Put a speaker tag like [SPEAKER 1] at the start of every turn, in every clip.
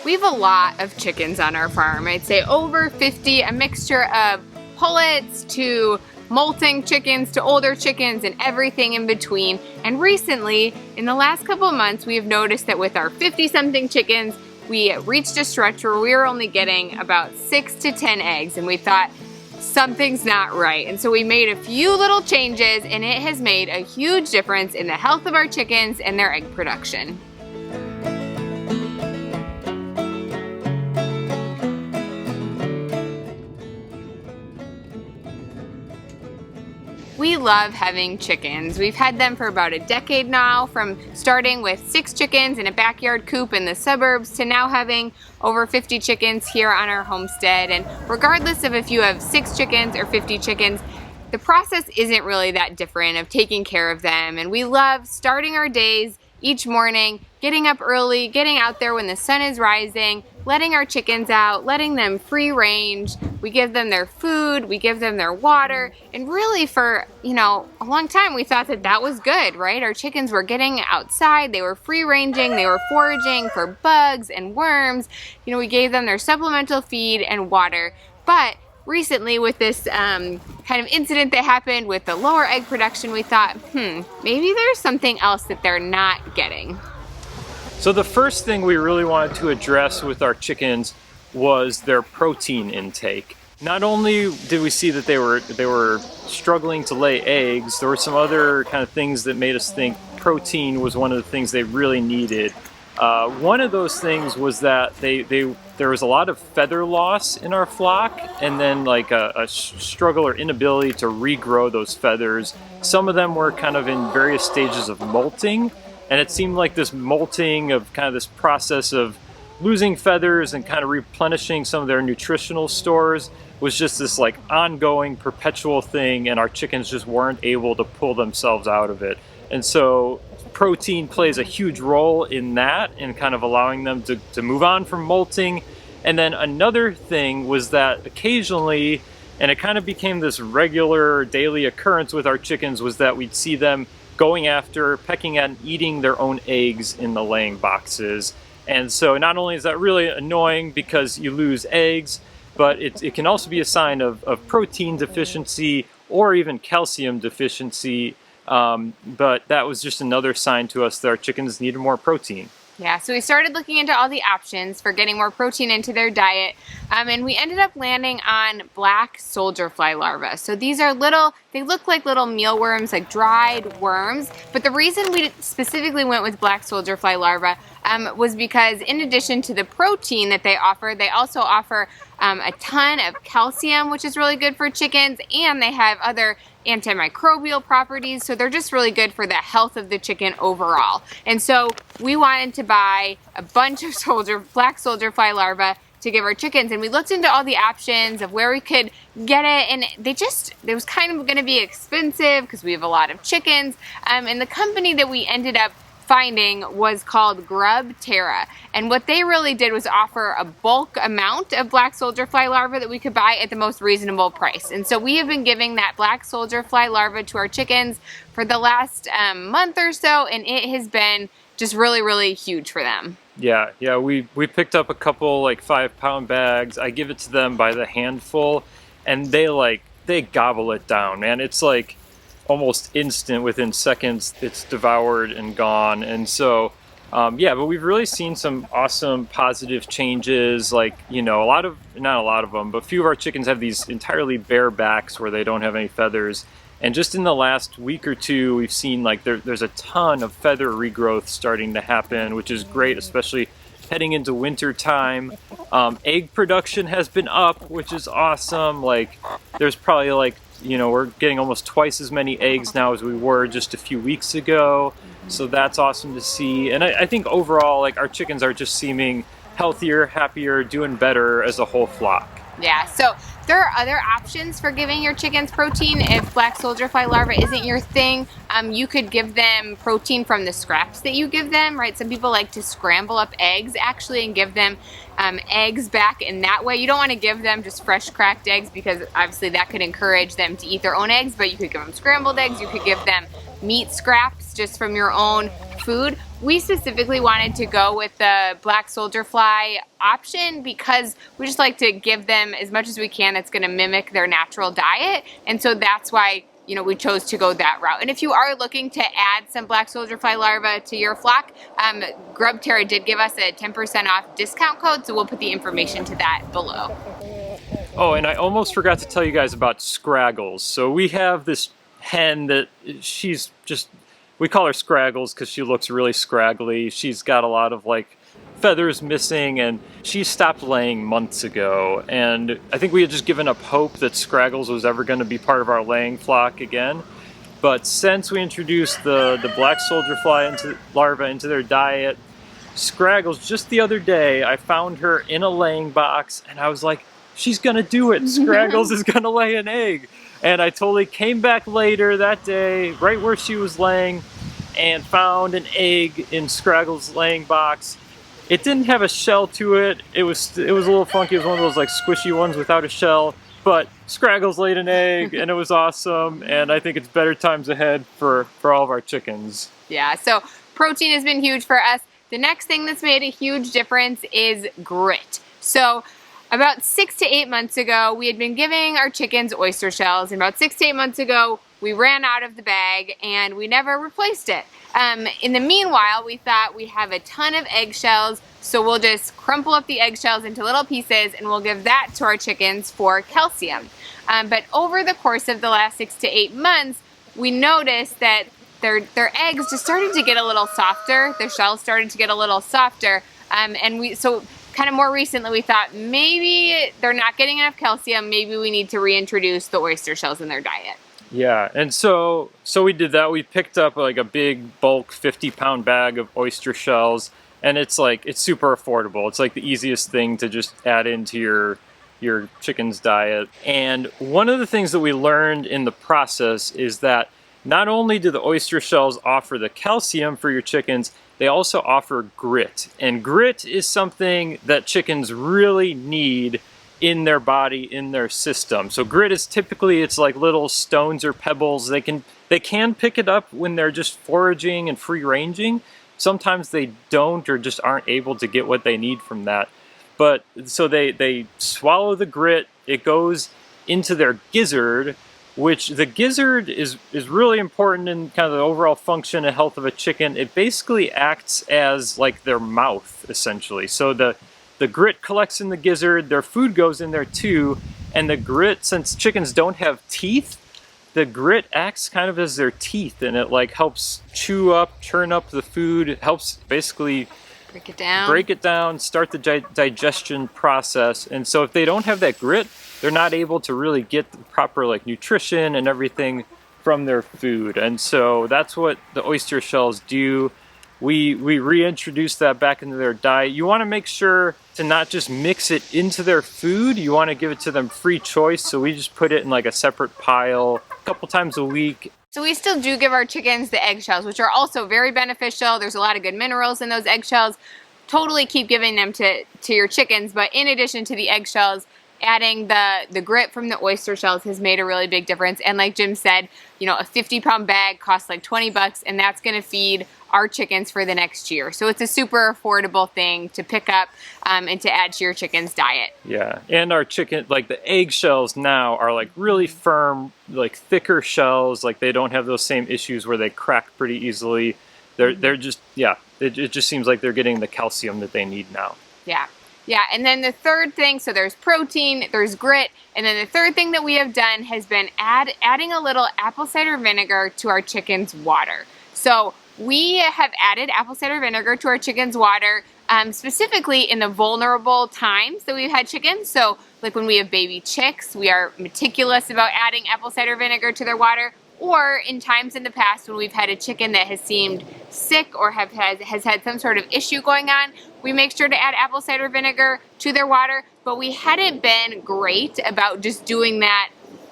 [SPEAKER 1] We have a lot of chickens on our farm. I'd say over 50, a mixture of pullets to molting chickens to older chickens and everything in between. And recently, in the last couple of months, we have noticed that with our 50-something chickens, we reached a stretch where we were only getting about 6 to 10 eggs, and we thought something's not right. And so we made a few little changes, and it has made a huge difference in the health of our chickens and their egg production. We love having chickens. We've had them for about a decade now, from starting with 6 chickens in a backyard coop in the suburbs to now having over 50 chickens here on our homestead. And regardless of if you have 6 chickens or 50 chickens, the process isn't really that different of taking care of them. And we love starting our days each morning, getting up early, getting out there when the sun is rising, letting our chickens out, letting them free range. We give them their food, we give them their water, and really for, a long time we thought that that was good, right? Our chickens were getting outside, they were free ranging, they were foraging for bugs and worms. We gave them their supplemental feed and water. But recently, with this kind of incident that happened with the lower egg production, we thought, maybe there's something else that they're not getting.
[SPEAKER 2] So the first thing we really wanted to address with our chickens was their protein intake. Not only did we see that they were struggling to lay eggs, there were some other kind of things that made us think protein was one of the things they really needed. One of those things was that there was a lot of feather loss in our flock, and then like a struggle or inability to regrow those feathers. Some of them were kind of in various stages of molting, and it seemed like this molting of kind of this process of losing feathers and kind of replenishing some of their nutritional stores was just this like ongoing perpetual thing, and our chickens just weren't able to pull themselves out of it. And so protein plays a huge role in that and kind of allowing them to move on from molting. And then another thing was that occasionally, and it kind of became this regular daily occurrence with our chickens, was that we'd see them going after, pecking at, and eating their own eggs in the laying boxes. And so not only is that really annoying because you lose eggs, but it can also be a sign of protein deficiency or even calcium deficiency. But that was just another sign to us that our chickens needed more protein.
[SPEAKER 1] Yeah, so we started looking into all the options for getting more protein into their diet, and we ended up landing on black soldier fly larvae. So these are they look like little mealworms, like dried worms, but the reason we specifically went with black soldier fly larvae was because in addition to the protein that they also offer a ton of calcium, which is really good for chickens, and they have other antimicrobial properties, so they're just really good for the health of the chicken overall. And so we wanted to buy a bunch of black soldier fly larvae to give our chickens, and we looked into all the options of where we could get it, and it was kind of going to be expensive because we have a lot of chickens, and the company that we ended up finding was called Grub Terra, and what they really did was offer a bulk amount of black soldier fly larvae that we could buy at the most reasonable price. And so we have been giving that black soldier fly larvae to our chickens for the last month or so, and it has been just really, really huge for them.
[SPEAKER 2] Yeah, we picked up a couple like 5-pound bags. I give it to them by the handful, and they gobble it down, man. It's like almost instant. Within seconds it's devoured and gone. And so but we've really seen some awesome positive changes, like not a lot of them, but a few of our chickens have these entirely bare backs where they don't have any feathers. And just in the last week or two, we've seen like there's a ton of feather regrowth starting to happen, which is great, especially heading into winter time. Egg production has been up, which is awesome. Like there's probably we're getting almost twice as many eggs now as we were just a few weeks ago. So that's awesome to see. And I think overall, like our chickens are just seeming healthier, happier, doing better as a whole flock.
[SPEAKER 1] Yeah, so there are other options for giving your chickens protein. If black soldier fly larvae isn't your thing, you could give them protein from the scraps that you give them, right? Some people like to scramble up eggs actually and give them eggs back in that way. You don't want to give them just fresh cracked eggs because obviously that could encourage them to eat their own eggs, but you could give them scrambled eggs, you could give them meat scraps just from your own food. We specifically wanted to go with the black soldier fly option because we just like to give them as much as we can that's going to mimic their natural diet, and so that's why we chose to go that route. And if you are looking to add some black soldier fly larvae to your flock, Grub Terra did give us a 10% off discount code, so we'll put the information to that below.
[SPEAKER 2] Oh, and I almost forgot to tell you guys about Scraggles. So we have this hen that we call her Scraggles because she looks really scraggly. She's got a lot of like feathers missing, and she stopped laying months ago. And I think we had just given up hope that Scraggles was ever going to be part of our laying flock again. But since we introduced the black soldier fly larva into their diet, Scraggles, just the other day, I found her in a laying box, and I was like, she's gonna do it. Scraggles is gonna lay an egg. And I totally came back later that day, right where she was laying, and found an egg in Scraggles' laying box. It didn't have a shell to it. It was a little funky. It was one of those like squishy ones without a shell. But Scraggles laid an egg, and it was awesome. And I think it's better times ahead for all of our chickens.
[SPEAKER 1] Yeah, so protein has been huge for us. The next thing that's made a huge difference is grit. So about 6 to 8 months ago, we had been giving our chickens oyster shells, and about 6 to 8 months ago, we ran out of the bag and we never replaced it. In the meanwhile, we thought we have a ton of eggshells, so we'll just crumple up the eggshells into little pieces and we'll give that to our chickens for calcium. But over the course of the last 6 to 8 months, we noticed that their eggs just started to get a little softer. Their shells started to get a little softer, so kind of more recently we thought maybe they're not getting enough calcium. Maybe we need to reintroduce the oyster shells in their diet.
[SPEAKER 2] Yeah, and so we did that. We picked up like a big bulk 50-pound bag of oyster shells, and it's super affordable. It's like the easiest thing to just add into your chicken's diet. And one of the things that we learned in the process is that not only do the oyster shells offer the calcium for your chickens, they also offer grit. And grit is something that chickens really need in their body, in their system. So grit is typically, it's like little stones or pebbles. They can pick it up when they're just foraging and free ranging. Sometimes they don't, or just aren't able to get what they need from that. But so they swallow the grit, it goes into their gizzard, which the gizzard is really important in kind of the overall function and health of a chicken. It basically acts as like their mouth, essentially. So the grit collects in the gizzard, their food goes in there too, and the grit, since chickens don't have teeth, the grit acts kind of as their teeth, and it like helps chew up, churn up the food. It helps basically break it down, start the digestion process. And so if they don't have that grit, they're not able to really get the proper like nutrition and everything from their food. And so that's what the oyster shells do. We reintroduce that back into their diet. You want to make sure to not just mix it into their food. You want to give it to them free choice. So we just put it in like a separate pile a couple times a week.
[SPEAKER 1] So we still do give our chickens the eggshells, which are also very beneficial. There's a lot of good minerals in those eggshells. Totally keep giving them to your chickens. But in addition to the eggshells, adding the grit from the oyster shells has made a really big difference. And like Jim said, a 50-pound bag costs like $20, and that's going to feed our chickens for the next year. So it's a super affordable thing to pick up and to add to your chicken's diet.
[SPEAKER 2] Yeah, and our chicken, like the egg shells now are like really firm, like thicker shells. Like they don't have those same issues where they crack pretty easily. They're just, yeah, it just seems like they're getting the calcium that they need now.
[SPEAKER 1] Yeah. Yeah, and then the third thing, so there's protein, there's grit, and then the third thing that we have done has been adding a little apple cider vinegar to our chicken's water. So we have added apple cider vinegar to our chicken's water, specifically in the vulnerable times that we've had chickens. So like when we have baby chicks, we are meticulous about adding apple cider vinegar to their water. Or in times in the past when we've had a chicken that has seemed sick or has had some sort of issue going on, we make sure to add apple cider vinegar to their water. But we hadn't been great about just doing that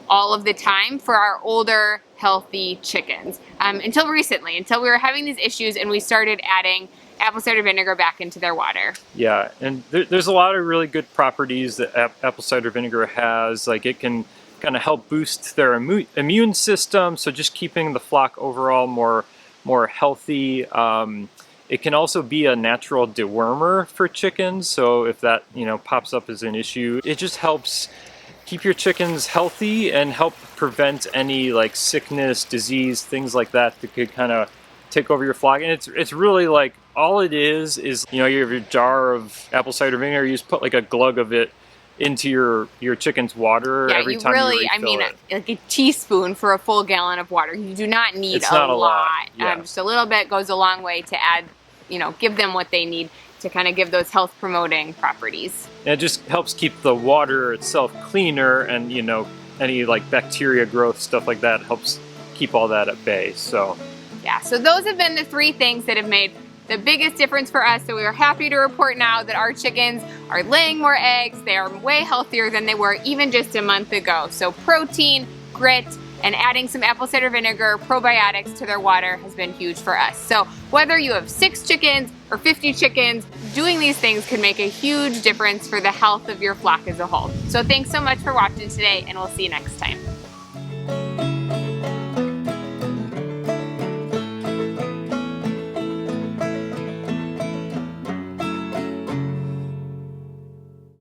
[SPEAKER 1] all of the time for our older, healthy chickens until recently, until we were having these issues and we started adding apple cider vinegar back into their water.
[SPEAKER 2] Yeah, and there's a lot of really good properties that apple cider vinegar has. Like it can kind of help boost their immune system. So just keeping the flock overall more healthy. It can also be a natural dewormer for chickens. So if that, you know, pops up as an issue, it just helps keep your chickens healthy and help prevent any like sickness, disease, things like that could kind of take over your flock. And it's really like, all it is, you know, you have your jar of apple cider vinegar, you just put like a glug of it into your chicken's water every time you refill
[SPEAKER 1] I mean,
[SPEAKER 2] it.
[SPEAKER 1] like a teaspoon for a full gallon of water. You do not need
[SPEAKER 2] It's not a lot. Yeah.
[SPEAKER 1] Just a little bit goes a long way to add, you know, give them what they need to kind of give those health promoting properties.
[SPEAKER 2] And it just helps keep the water itself cleaner, and, you know, any like bacteria growth, stuff like that, helps keep all that at bay. So
[SPEAKER 1] yeah, so those have been the 3 things that have made the biggest difference for us. So we are happy to report now that our chickens are laying more eggs. They are way healthier than they were even just a month ago. So protein, grit, and adding some apple cider vinegar, probiotics to their water has been huge for us. So whether you have 6 chickens or 50 chickens, doing these things can make a huge difference for the health of your flock as a whole. So thanks so much for watching today, and we'll see you next time.